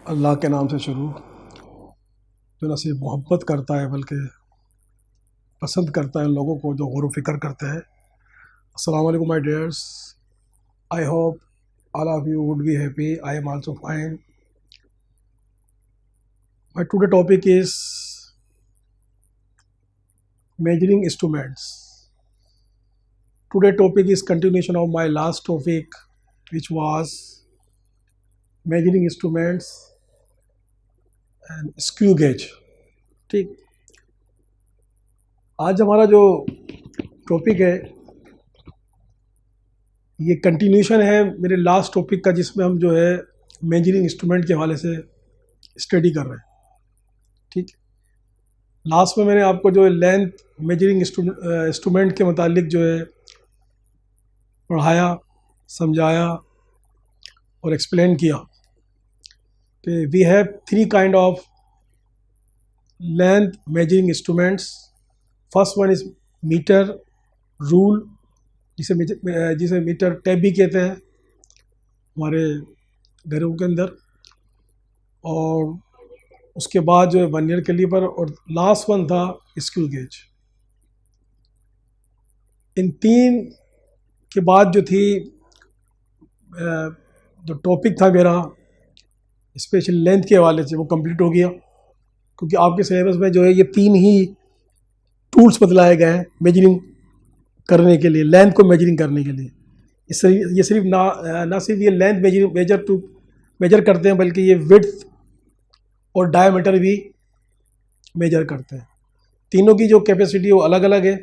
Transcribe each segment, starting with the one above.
अल्लाह के नाम से शुरू, जो न सिर्फ मोहब्बत करता है बल्कि पसंद करता है उन लोगों को जो गौर व फिक्र करते हैं। अस्सलाम वालेकुम my dears, I hope all of you would be happy, I am also fine. My today topic is measuring instruments. Today topic is continuation of my last topic, which was measuring instruments and screw gauge. ठीक, आज हमारा जो topic है ये continuation है मेरे last topic का, जिसमें हम जो है मेजरिंग इंस्ट्रूमेंट के हवाले से स्टडी कर रहे हैं। ठीक, लास्ट में मैंने आपको जो है लेंथ मेजरिंग इंस्ट्रूमेंट के मुतालिक जो है पढ़ाया, समझाया और एक्सप्लेन किया कि we have 3 kind of length measuring instruments. First one is metre, rule, जिसे मीटर टेप भी कहते हैं हमारे घरों के अंदर, और उसके बाद जो है वर्नियर कैलिपर, और लास्ट वन था स्क्रू गेज। इन 3 के बाद जो थी जो टॉपिक था मेरा स्पेशल लेंथ के हवाले से, वो कंप्लीट हो गया, क्योंकि आपके सिलेबस में जो है ये 3 ही टूल्स बतलाए गए हैं मेजरिंग करने के लिए, लेंथ को मेजरिंग करने के लिए। ये सिर्फ ना सिर्फ ये लेंथ मेजर करते हैं, बल्कि ये विड्थ और डायमीटर भी मेजर करते हैं। तीनों की जो कैपेसिटी है वो अलग अलग है।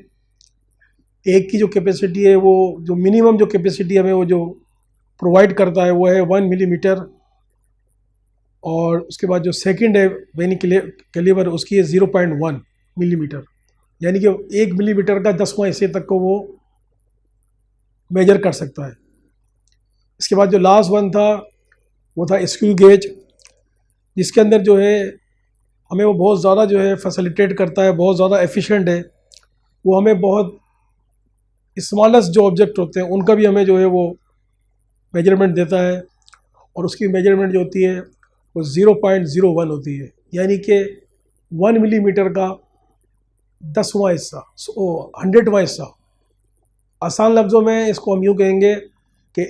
एक की जो कैपेसिटी है, वो जो मिनिमम जो कैपेसिटी हमें वो जो प्रोवाइड करता है वो है 1 मिलीमीटर, और उसके बाद जो सेकंड है वेनी कैलिपर, उसकी है 0.1 मिलीमीटर, यानी कि 1 मिलीमीटर का 10वां हिस्से तक को वो मेजर कर सकता है। इसके बाद जो लास्ट वन था वो था स्क्रू गेज, जिसके अंदर जो है हमें वो बहुत ज़्यादा जो है फैसिलिटेट करता है, बहुत ज़्यादा एफिशिएंट है। वो हमें बहुत स्मॉलेस्ट जो ऑब्जेक्ट होते हैं उनका भी हमें जो है वो मेजरमेंट देता है, और उसकी मेजरमेंट जो होती है वो 0.01 होती है, यानी कि 1 मिलीमीटर का 10वां हिस्सा, 100वां हिस्सा। आसान लफ्ज़ों में इसको हम यूँ कहेंगे कि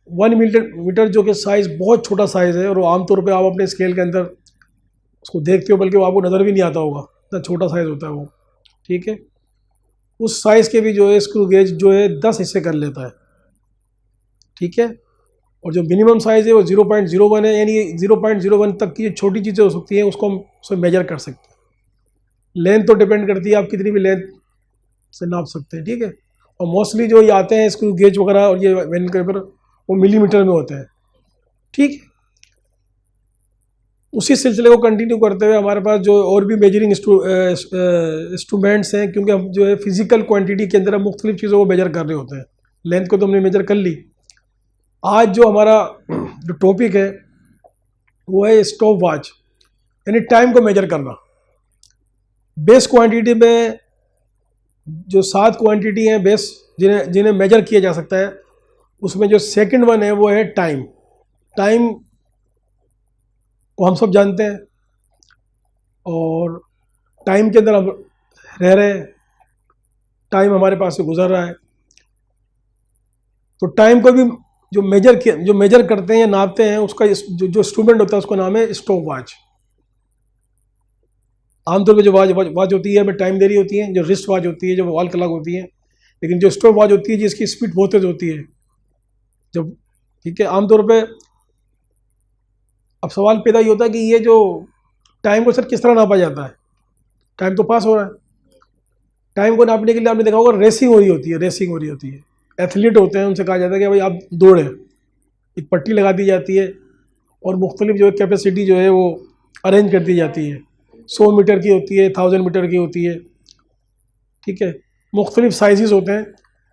1 मीटर जो कि साइज़ बहुत छोटा साइज़ है, और वो आमतौर पे आप अपने स्केल के अंदर उसको देखते हो, बल्कि वो आपको नज़र भी नहीं आता होगा, इतना छोटा साइज़ होता है वो। ठीक है, उस साइज़ के भी जो है स्क्रू गेज जो है 10 हिस्से कर लेता है। ठीक है, और जो मिनिमम साइज़ है वो 0.01 है, यानी 0.01 तक की जो छोटी चीज़ें हो सकती हैं उसको हम उसमें मेजर कर सकते हैं। लेंथ तो डिपेंड करती है, आप कितनी भी लेंथ से नाप सकते हैं। ठीक है, और मोस्टली जो ये आते हैं स्क्रू गेज वगैरह और ये वेन कैलिपर, वो मिलीमीटर में होते हैं। ठीक, उसी सिलसिले को कंटिन्यू करते हुए हमारे पास जो और भी मेजरिंग इंस्ट्रूमेंट्स हैं, क्योंकि हम जो है फिजिकल क्वांटिटी के अंदर हम मुख्तलिफ चीज़ों को मेजर कर रहे होते हैं। लेंथ को तो हमने मेजर कर ली। आज जो हमारा जो टॉपिक है वो है स्टॉप वॉच, यानी टाइम को मेजर करना। बेस क्वांटिटी में जो 7 क्वांटिटी हैं बेस जिन्हें मेजर किया जा सकता है, उसमें जो सेकंड वन है वो है टाइम। टाइम को हम सब जानते हैं, और टाइम के अंदर हम रह रहे हैं, टाइम हमारे पास से गुजर रहा है। तो टाइम को भी जो मेजर करते हैं या नापते हैं, उसका जो इंस्ट्रूमेंट होता है उसका नाम है स्टॉप वॉच। आमतौर पर जो वॉच होती है हमें टाइम दे रही होती है, जो रिस्ट वॉच होती है, जो वॉल क्लॉक होती है, लेकिन जो स्टॉप वॉच होती है जिसकी स्पीड बहुत तेज होती है जब। ठीक है, आमतौर पे अब सवाल पैदा ही होता है कि ये जो टाइम को सर किस तरह नापा जाता है। टाइम तो पास हो रहा है, टाइम को नापने के लिए आपने देखा होगा रेसिंग हो रही होती है। एथलीट होते हैं, उनसे कहा जाता है कि भाई आप दौड़ें, एक पट्टी लगा दी जाती है और मुख्तलिफ जो है कैपेसिटी जो है वो अरेंज कर दी जाती है। 100 मीटर की होती है, 1000 मीटर की होती है। ठीक है, मुख्तलिफ साइजेस होते हैं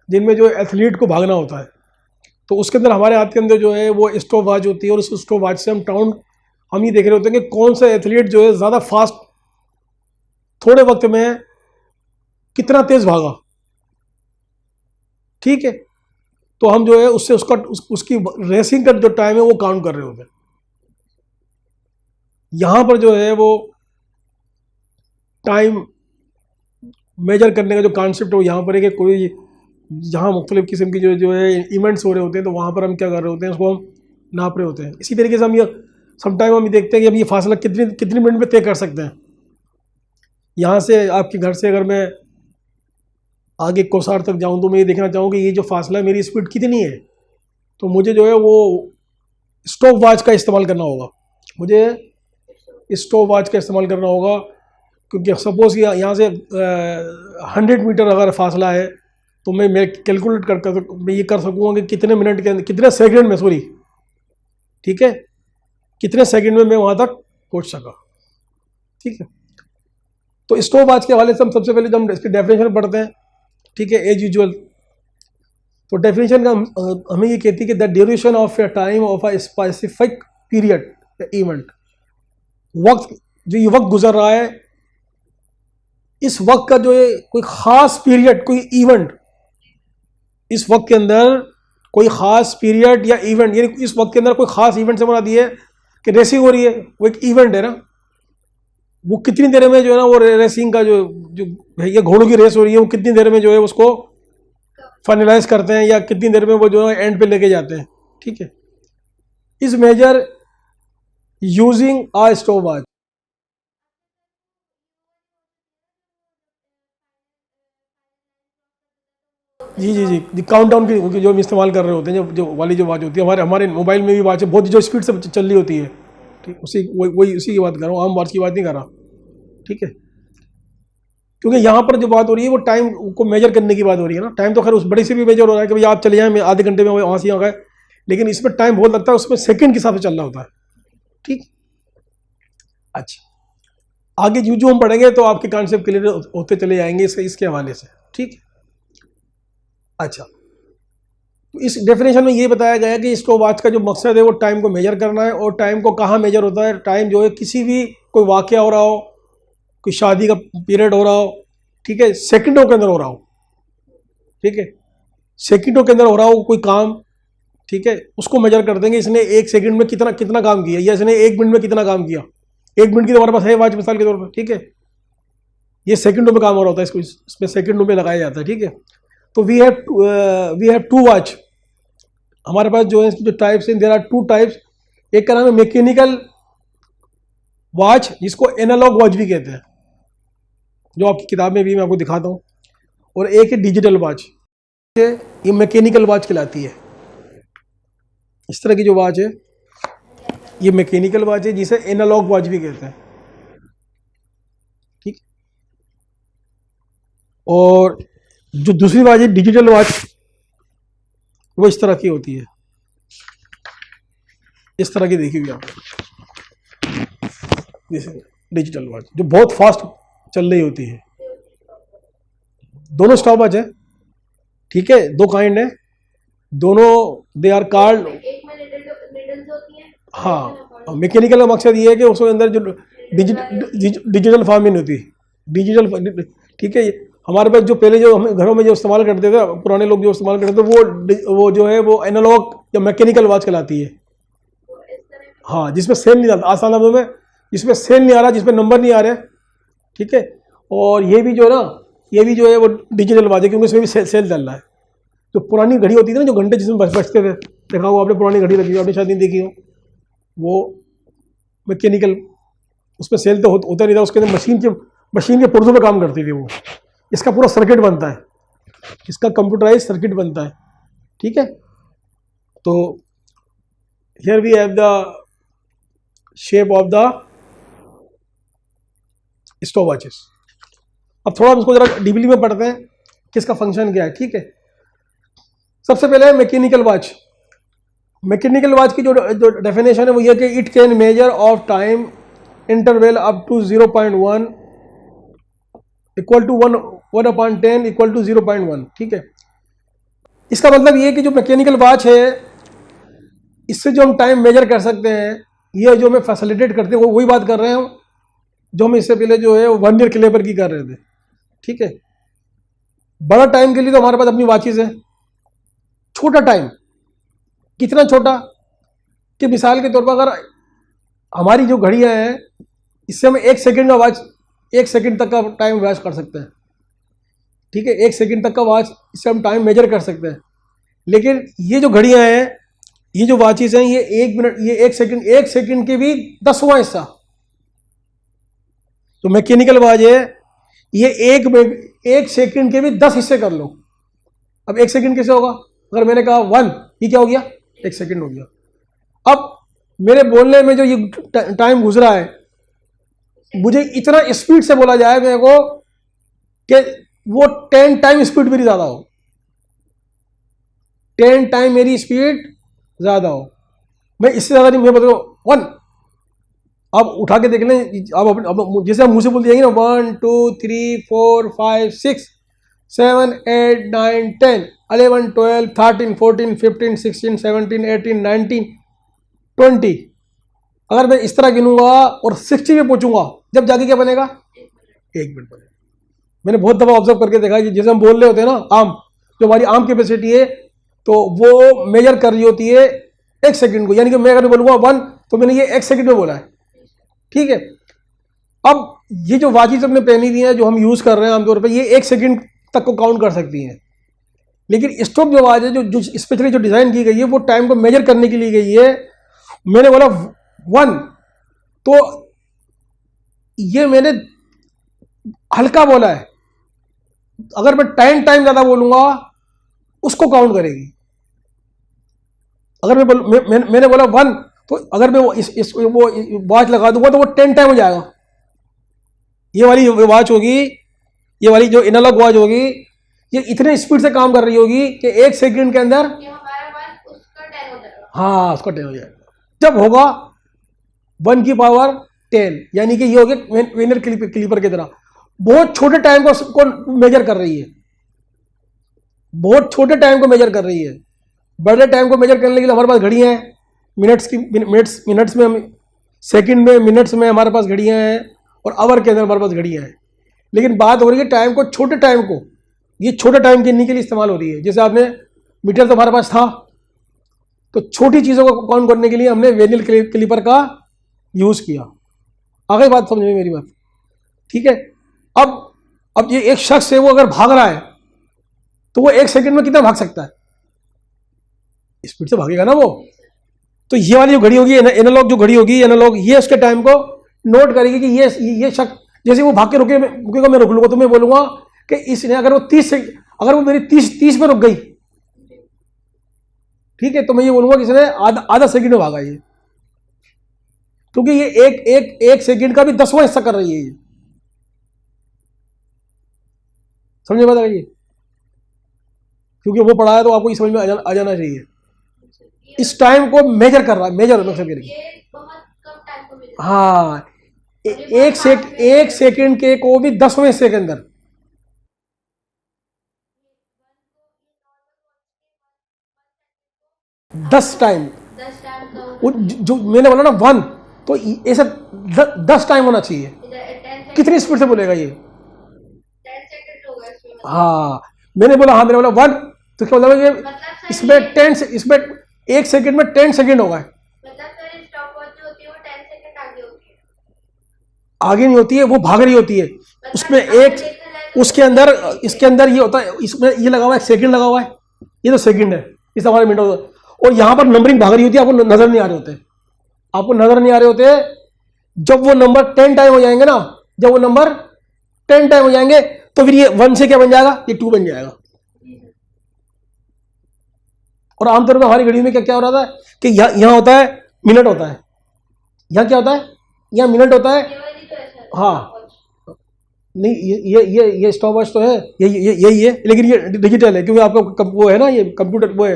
जिनमें जो एथलीट को भागना होता है। तो उसके अंदर हमारे हाथ के अंदर जो है वो स्टॉप वॉच होती है, और उस स्टॉप वॉच से हम ये देख रहे होते हैं कि कौन सा एथलीट जो है ज़्यादा फास्ट थोड़े वक्त में कितना तेज़ भागा। ठीक है, तो हम जो है उससे उसकी रेसिंग का जो टाइम है वो काउंट कर रहे होते हैं। यहाँ पर जो है वो टाइम मेजर करने का जो कॉन्सेप्ट है वो यहाँ पर है कि कोई जहाँ मुख्तलिफ किस्म की जो है इवेंट्स हो रहे होते हैं, तो वहाँ पर हम क्या कर रहे होते हैं, उसको हम नाप रहे होते हैं। इसी तरीके से हम ये समटाइम हम देखते हैं कि हम ये फासला कितनी कितनी मिनट में तय कर सकते हैं। यहाँ से आपके घर से अगर मैं आगे कोसार तक जाऊँ तो मैं ये देखना चाहूँ कि ये जो फासला है मेरी स्पीड कितनी है, तो मुझे जो है वो स्टॉप वॉच का इस्तेमाल करना होगा, मुझे स्टॉप वॉच का इस्तेमाल करना होगा। क्योंकि सपोज़ यहाँ से 100 मीटर अगर फासला है तो मैं कैलकुलेट कर मैं ये कर सकूँगा कि कितने मिनट के अंदर, कितने सेकंड में, सॉरी, ठीक है, कितने सेकंड में मैं वहाँ तक पहुँच सका। ठीक है, तो स्टॉप वॉच के हवाले से हम सबसे पहले जब हम इसकी डेफिनेशन पढ़ते हैं, ठीक है, एज यूजुअल, तो डेफिनेशन का हमें ये कहती है कि the duration of A time of a specific period event, वक्त जो ये वक्त गुजर रहा है, इस वक्त का जो है कोई ख़ास पीरियड, कोई इवेंट, इस वक्त के अंदर कोई ख़ास पीरियड या इवेंट, यानी इस वक्त के अंदर कोई ख़ास इवेंट से मुराद ये है कि रेसिंग हो रही है, वो एक इवेंट है ना, वो कितनी देर में जो है ना वो रेसिंग का जो जो ये घोड़ों की रेस हो रही है वो कितनी देर में जो है उसको फाइनलाइज करते हैं या कितनी देर में वो जो है एंड पे लेके जाते हैं। ठीक है, इस मेजर यूजिंग आ स्टॉप वॉच। जी जी जी, काउंट डाउन की जो हम इस्तेमाल कर रहे होते हैं, जो वाली जो वॉच होती है, हमारे हमारे मोबाइल में भी वॉच है, बहुत जो स्पीड से चल रही होती है। ठीक, वही उसी की बात कर रहा हूँ, आम वॉच की बात नहीं कर रहा। ठीक है, क्योंकि यहाँ पर जो बात हो रही है वो टाइम को मेजर करने की बात हो रही है ना। टाइम तो खैर उस बड़ी से भी मेजर हो रहा है कि भाई आप चले जाएँ, मैं आधे घंटे में वहाँ से यहाँ गए, लेकिन इसमें टाइम बहुत लगता है, उसमें सेकंड के हिसाब से चलना होता है। ठीक, अच्छा, आगे जो हम पढ़ेंगे तो आपके कॉन्सेप्ट क्लियर होते चले जाएंगे इसके हवाले से। ठीक, अच्छा, तो इस डेफिनेशन में ये बताया गया है कि इसको वॉच का जो मकसद है वो टाइम को मेजर करना है। और टाइम को कहाँ मेजर होता है? टाइम जो है किसी भी कोई वाक़या हो रहा हो, कोई शादी का पीरियड हो रहा हो, ठीक है, सेकंडों के अंदर हो रहा हो, ठीक है, सेकंडों के अंदर हो रहा हो कोई काम, ठीक है, उसको मेजर कर देंगे इसने एक सेकंड में कितना कितना काम किया, या इसने एक मिनट में कितना काम किया। एक मिनट की तो हमारे पास है वॉच मिसाल के तौर पर, ठीक है, ये सेकंडों में काम हो रहा होता है, इसको इसमें सेकंडों में लगाया जाता है। ठीक है, तो वी हैव टू वॉच, हमारे पास जो है इसकी जो टाइप्स हैं, देयर आर टू टाइप्स। एक का नाम है मैकेनिकल वॉच, जिसको एनालॉग वॉच भी कहते हैं, जो आपकी किताब में भी मैं आपको दिखाता हूँ, और एक है डिजिटल वॉच, ये मैकेनिकल वॉच कहलाती है। इस तरह की जो वॉच है ये मैकेनिकल वॉच है, जिसे एनालॉग वॉच भी कहते हैं। ठीक, और जो दूसरी वॉच है डिजिटल वॉच, वो इस तरह की होती है, इस तरह की देखी हुई आप, डिजिटल वॉच जो बहुत फास्ट चल रही होती है। दोनों स्टॉप वॉच है, ठीक है, दो काइंड है, दोनों दे आर कॉल्ड, हाँ, मैकेनिकल का मकसद ये है कि उसके अंदर जो डिजिटल फॉर्म में नहीं होती, डिजिटल, ठीक है। हमारे पास जो पहले जो हम घरों में जो इस्तेमाल करते थे, पुराने लोग जो इस्तेमाल करते थे, वो जो है वो एनालॉग या मैकेनिकल वॉच कहलाती है। हाँ, जिसमें सेल नहीं आता, आसान लफ्ज़ों में जिसमें सेल नहीं आ रहा, जिसमें नंबर नहीं आ रहे, ठीक है। और ये भी जो है ना, ये भी जो है वो डिजिटल वॉच है, क्योंकि इसमें भी सेल चल रहा है। जो पुरानी घड़ी होती थी ना, जो घंटे जिसमें बजते थे, देखा हो आपने, पुरानी घड़ी लगी, आपने शायद नहीं देखी हो, वो मैकेनिकल, उसमें सेल तो होता नहीं था, उसके अंदर मशीन के पुर्जों पे काम करती थी वो। इसका पूरा सर्किट बनता है, इसका कंप्यूटराइज सर्किट बनता है, ठीक है। तो here we have the shape of the stop watches. अब थोड़ा इसको जरा डीपली में पढ़ते हैं कि इसका फंक्शन क्या है, ठीक है। सबसे पहले मैकेनिकल वॉच। मैकेनिकल वॉच की जो डेफिनेशन है वो ये कि it can measure of time interval up to 0.1 equal to 1/10 equal to 0.1, ठीक है। इसका मतलब ये कि जो मैकेनिकल वॉच है, इससे जो हम टाइम मेजर कर सकते हैं, ये जो हमें फैसिलिटेट करते हैं, वो वही बात कर रहे हैं हम जो हम इससे पहले जो है 1 ईयर के लेबर की कर रहे थे, ठीक है। बड़ा टाइम के लिए तो हमारे पास अपनी वॉचेस है। छोटा टाइम, कितना छोटा कि मिसाल के तौर पर अगर हमारी जो घड़ियाँ हैं इससे हम 1 सेकंड का वॉच, 1 सेकंड तक का टाइम वॉच कर सकते हैं, ठीक है, 1 सेकंड तक का वॉच, इससे हम टाइम मेजर कर सकते हैं। लेकिन ये जो घड़ियाँ हैं, ये जो वॉचेस हैं, ये 1 मिनट, ये 1 सेकंड, 1 सेकंड के भी 10वां हिस्सा। तो मैकेनिकल वॉच है, ये 1 सेकंड के भी 10 हिस्से कर लो। अब 1 सेकंड कैसे होगा? अगर मैंने कहा 1, ये क्या हो गया? 1 सेकंड हो गया। अब मेरे बोलने में जो ये टाइम गुजरा है, मुझे इतना स्पीड से बोला जाए मेरे को कि वो 10 टाइम स्पीड मेरी ज्यादा हो, 10 टाइम मेरी स्पीड ज्यादा हो, मैं इससे ज्यादा नहीं, मैं बताऊँ 1। आप उठा के देख लें, अब जैसे हम मुंह से बोल दिएंगे ना 1 2 3 4 5 6 7 8 9 10 11 12 13 14 15 16 17 18 19 20, अगर मैं इस तरह गिनूंगा और 60 पे पहुंचूंगा, जब जाके क्या बनेगा? 1 मिनट बनेगा। मैंने बहुत दफा ऑब्जर्व करके देखा है कि जैसे हम बोल रहे होते हैं ना, आम, जो हमारी आम कैपेसिटी है, तो वो मेजर कर रही होती है 1 सेकंड को, यानी कि मैं अगर बोलूंगा 1, तो मैंने ये 1 सेकंड में बोला है, ठीक है। अब ये जो वाचेस हमने पहनी हुई है, जो हम यूज कर रहे हैं आमतौर पर, ये 1 सेकंड तक को काउंट कर सकती हैं। लेकिन स्टॉप जो वाच है, जो स्पेशली जो डिजाइन की गई है, वो टाइम को मेजर करने के लिए गई है। मैंने बोला 1, तो ये मैंने हल्का बोला है, अगर मैं 10 टाइम ज्यादा बोलूंगा उसको काउंट करेगी। अगर मैंने बोला 1, तो अगर मैं वो वॉच लगा दूंगा तो वो 10 टाइम हो जाएगा। ये वाली वॉच होगी, ये वाली जो एनालॉग वॉच होगी, ये इतने स्पीड से काम कर रही होगी कि 1 सेकंड के अंदर, हाँ, उसका 10 हो जाएगा। जब होगा 1 की पावर 10, यानी कि ये हो गया वेनर क्लीपर की तरह, बहुत छोटे टाइम को मेजर कर रही है, बहुत छोटे टाइम को मेजर कर रही है। बड़े टाइम को मेजर करने के लिए हमारे पास घड़ियां हैं, मिनट्स में, सेकंड में, मिनट्स में हमारे पास घड़ियां हैं, और आवर के अंदर हमारे पास घड़ियां हैं। लेकिन बात हो रही है टाइम को, छोटे टाइम को, ये छोटे टाइम गिनने के लिए इस्तेमाल हो रही है। जैसे आपने मीटर तो हमारे पास था, तो छोटी चीज़ों को काउंट करने के लिए हमने वेनिल क्लीपर का यूज़ किया। आगे बात समझ में मेरी बात, ठीक है। अब ये एक शख्स है, वो अगर भाग रहा है तो वो 1 सेकंड में कितना भाग सकता है? स्पीड से भागेगा ना वो। तो ये वाली जो घड़ी होगी, एनालॉग जो घड़ी होगी, एनालॉग, ये उसके टाइम को नोट करेगी कि ये शख्स, जैसे वो भाग के रुकेगा, मैं रुक लूंगा, तो मैं बोलूंगा कि इसने, अगर वो 30 से, अगर वो मेरी 30 पे रुक गई, ठीक है, तो मैं ये बोलूंगा कि इसने आधा सेकंड में भागा ये, क्योंकि ये एक सेकंड का भी 10वां हिस्सा कर रही है ये। समझे बात है? क्योंकि वो पढ़ा है तो आपको इस समझ में आ जाना चाहिए। इस टाइम को मेजर कर रहा है, मेजर मतलब करेगी, हाँ, 1 सेकंड के को भी 10वें हिस्से के अंदर। दस टाइम, जो मैंने बोला ना 1, तो ऐसा 10 टाइम होना चाहिए। कितनी स्पीड से बोलेगा ये? हाँ, मैंने बोला, हाँ, मैंने बोला 1, तो क्या मतलब ये इसमें 10 से, इसमें 1 सेकंड में 10 सेकंड होगा। आगे नहीं होती है, वो भाग रही होती है। उसमें उसके अंदर, इसके अंदर ये होता है, इसमें ये लगा हुआ है, सेकंड लगा हुआ है, ये तो सेकंड है, इस हमारे मिनट होता है, और यहां पर नंबरिंग भाग रही होती है, आपको नजर नहीं आ रहे होते, आपको नजर नहीं आ रहे होते। जब वो नंबर 10 टाइम हो जाएंगे ना, जब वो नंबर 10 टाइम हो जाएंगे, तो फिर ये 1 से क्या बन जाएगा? ये 2 बन जाएगा। और आमतौर पर हमारी घड़ी में क्या हो रहा था कि यहां होता है मिनट होता है, यहां क्या होता है? यहां मिनट होता है। हाँ, नहीं, ये स्टॉप वॉच तो है, यही है, लेकिन ये डिजिटल है, क्योंकि आपका वो है ना, ये कंप्यूटर, वो है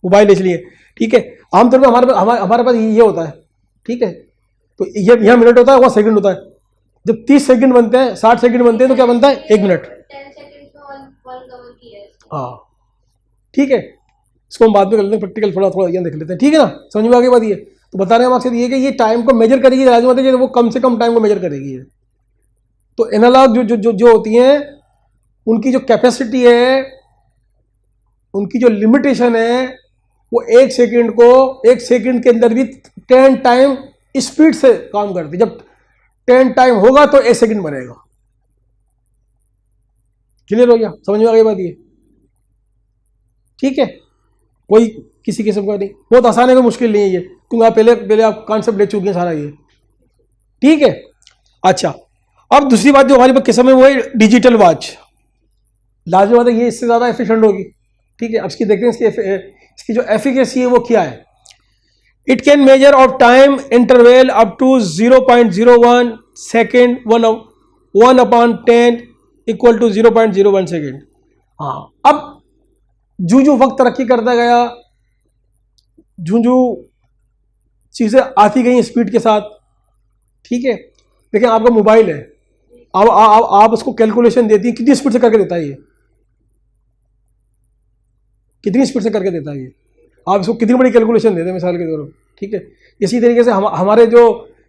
मोबाइल, इसलिए, ठीक है। आमतौर पर हमारे पास ये होता है, ठीक है। तो ये यहाँ मिनट होता है, वहाँ सेकंड होता है। जब 30 सेकंड बनते हैं, 60 सेकंड बनते हैं, तो क्या बनता है? 1 मिनट। हाँ, ठीक है, इसको हम बाद में कर लेते हैं, प्रैक्टिकल थोड़ा देख लेते हैं, ठीक है ना। समझ में आ गई बात? ये तो बताने का मकसद ये कि ये टाइम को मेजर करेगी, लाजमत है, वो कम से कम टाइम को मेजर करेगी। तो एनालॉग जो होती हैं, उनकी जो कैपेसिटी है, उनकी जो लिमिटेशन है, वो 1 सेकंड को, 1 सेकंड के अंदर भी 10 टाइम स्पीड से काम करती है। जब 10 टाइम होगा तो 1 सेकंड बनेगा। क्लियर हो गया, समझ में आ गई बात ये? ठीक है, कोई किसी किस्म का नहीं, बहुत आसान है, कोई मुश्किल नहीं है ये, क्योंकि आप पहले आप कॉन्सेप्ट ले चुके हैं सारा ये। ठीक है, अच्छा अब दूसरी बात जो हमारी पास किस्म है वो है डिजिटल वॉच। लाजमी बात है ये इससे ज़्यादा एफिशिएंट होगी। ठीक है, अब इसकी देखते हैं इसकी जो एफिकेसी है वो क्या है। It can measure of time interval up to 0.01 second, 1/10 equal to 0.01 second. हाँ, अब जूं वक्त तरक्की करता गया, जूं चीज़ें आती गई स्पीड के साथ। ठीक है, देखिए आपका मोबाइल है, आप उसको कैलकुलेशन देती है, कितनी स्पीड से करके देता है ये, कितनी स्पीड से करके देता है ये, आप इसको कितनी बड़ी कैलकुलेशन देते हैं मिसाल के तौर पर। ठीक है, इसी तरीके से हमारे जो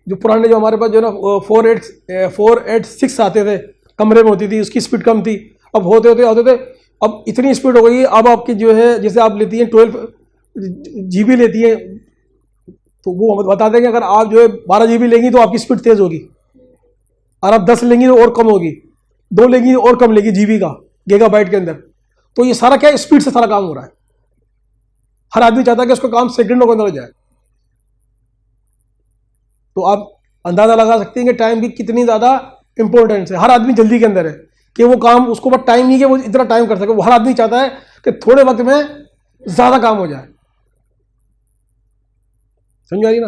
पुराने जो हमारे पास जो ना 486 आते थे, कमरे में होती थी, उसकी स्पीड कम थी। अब होते होते अब इतनी स्पीड हो गई, अब आपकी जो है जैसे आप लेती हैं 12 GB लेती हैं, तो वो हम बता देंगे अगर आप जो है 12 GB लेंगी तो आपकी स्पीड तेज़ होगी, और आप 10 लेंगी तो और कम होगी, 2 लेंगी तो और कम लेगी GB का, गीगाबाइट के अंदर। तो ये सारा क्या है, स्पीड से सारा काम हो रहा है। हर आदमी चाहता है कि उसका काम सेकंडों के अंदर हो जाए। तो आप अंदाजा लगा सकते हैं कि टाइम की कितनी ज़्यादा इंपॉर्टेंस है। हर आदमी जल्दी के अंदर है कि वो काम, उसको बस टाइम नहीं कि वो इतना टाइम कर सके, वो हर आदमी चाहता है कि थोड़े वक्त में ज़्यादा काम हो जाए। समझ आ रही ना?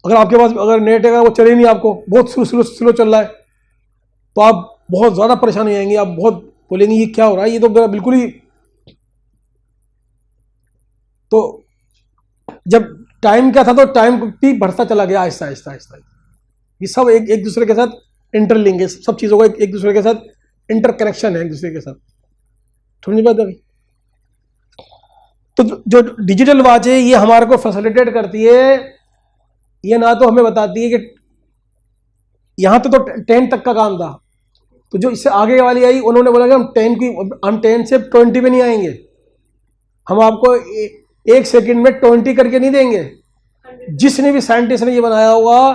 अगर आपके पास अगर नेट है, वो चले नहीं, आपको बहुत स्लो चल रहा है, तो आप बहुत ज़्यादा परेशान हो जाएंगे, आप बहुत बोलेंगे ये क्या हो रहा है, ये तो मेरा बिल्कुल ही। तो जब टाइम क्या था तो टाइम भी बढ़ता चला गया आहिस्ता आहिस्ता आहिस्ता। ये सब एक दूसरे के साथ इंटरलिंक है, सब चीज़ों का एक दूसरे के साथ इंटरकनेक्शन है एक दूसरे के साथ। समझ बात अभी? तो जो डिजिटल वॉच है ये हमारे को फैसिलिटेट करती है। ये ना तो हमें बताती है कि यहाँ तो 10 तक का काम था, तो जो इससे आगे वाली आई उन्होंने बोला कि हम 10 से 20 पे नहीं आएंगे, हम आपको 1 सेकंड में 20 करके नहीं देंगे। जिसने भी साइंटिस्ट ने ये बनाया होगा,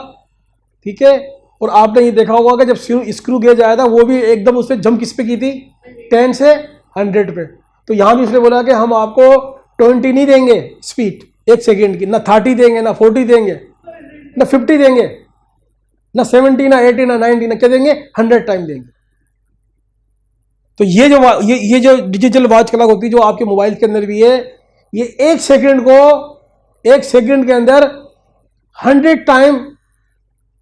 ठीक है, और आपने ये देखा होगा कि जब स्क्रू गेज आया था वो भी एकदम उस पर जंप किस पे की थी, 10 से 100 पे। तो यहाँ भी उसने बोला कि हम आपको 20 नहीं देंगे स्पीड 1 सेकेंड की, ना 30 देंगे, ना 40 देंगे, ना 50 देंगे, ना 70, ना 80, ना 90, ना क्या देंगे, 100 टाइम देंगे। तो ये जो डिजिटल वॉच क्लॉक होती है जो आपके मोबाइल के अंदर भी है, ये 1 सेकेंड के अंदर 100 टाइम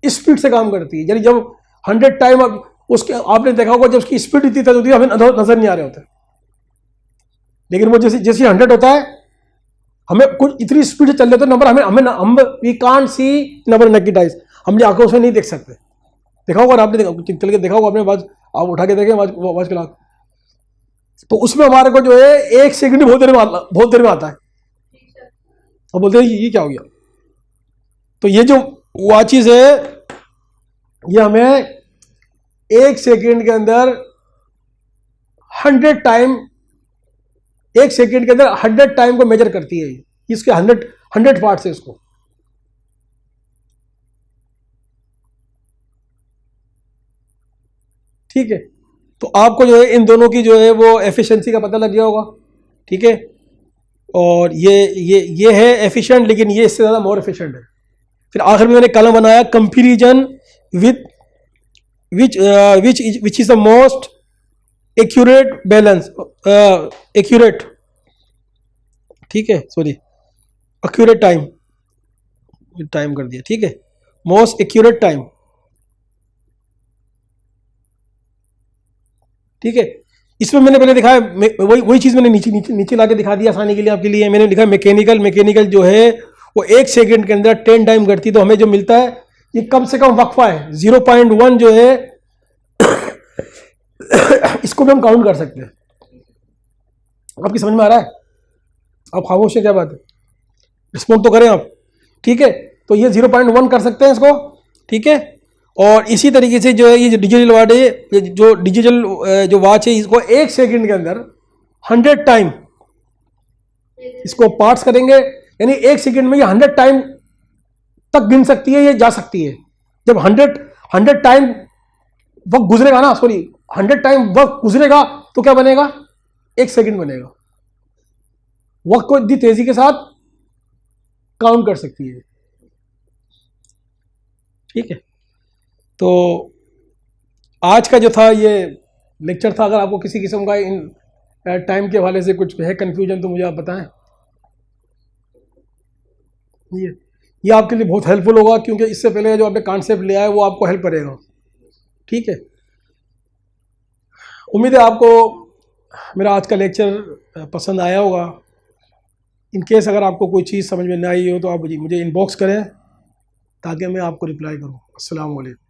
स्पीड से काम करती है। यानी जब 100 टाइम उसके आपने देखा होगा जब उसकी स्पीड इतनी तेज होती है हमें नजर नहीं आ रहे होते, लेकिन वो जैसे 100 होता है हमें कुछ इतनी स्पीड से चल रहे तो नंबर हम we can't see number naked eyes, हम आंखों से नहीं देख सकते। देखा होगा आपने, चल के देखा होगा आपने, आप उठा के देखें वॉच क्लॉक, तो उसमें हमारे को जो है 1 सेकंड बहुत देर में आता है, और बोलते हैं ये क्या हो गया। तो ये जो वॉचेस है ये हमें 1 सेकंड के अंदर 100 टाइम, 1 सेकंड के अंदर 100 टाइम को मेजर करती है। इसके 100 पार्ट्स है इसको। ठीक है, तो आपको जो है इन दोनों की जो है वो एफिशिएंसी का पता लग गया होगा। ठीक है, और ये है एफिशिएंट, लेकिन ये इससे ज़्यादा मोर एफिशिएंट है। फिर आखिर में मैंने कलम बनाया comparison with which is the most accurate balance, accurate, ठीक है, सॉरी एक्यूरेट टाइम कर दिया। ठीक है, मोस्ट एक्यूरेट टाइम। ठीक है, इसमें मैंने पहले दिखाया वही चीज़ मैंने नीचे ला के दिखा दिया आसानी के लिए आपके लिए। मैंने लिखा मैकेनिकल जो है वो 1 सेकंड के अंदर 10 टाइम करती है, तो हमें जो मिलता है ये कम से कम वक्फा है 0.1 जो है इसको भी हम काउंट कर सकते हैं। आपकी समझ में आ रहा है? आप खामोश है, क्या बात है, रिस्पॉन्ड तो करें आप। ठीक है, तो ये 0.1 कर सकते हैं इसको। ठीक है, और इसी तरीके से जो है ये जो डिजिटल वॉच है, जो डिजिटल जो वॉच है, इसको 1 सेकंड के अंदर 100 टाइम इसको पार्ट्स करेंगे, यानी 1 सेकंड में ये 100 टाइम तक गिन सकती है, ये जा सकती है। जब 100 टाइम वक्त गुजरेगा ना, सॉरी 100 टाइम वक्त गुजरेगा तो क्या बनेगा, 1 सेकंड बनेगा। वक्त को इतनी तेजी के साथ काउंट कर सकती है। ठीक है, तो आज का जो था ये लेक्चर था। अगर आपको किसी किस्म का इन टाइम के हवाले से कुछ है कंफ्यूजन तो मुझे आप बताएं। ये आपके लिए बहुत हेल्पफुल होगा, क्योंकि इससे पहले जो आपने कॉन्सेप्ट लिया है वो आपको हेल्प करेगा। ठीक है, उम्मीद है आपको मेरा आज का लेक्चर पसंद आया होगा। इन केस अगर आपको कोई चीज़ समझ में ना आई हो तो आप मुझे इनबॉक्स करें ताकि मैं आपको रिप्लाई करूँ। अस्सलाम वालेकुम।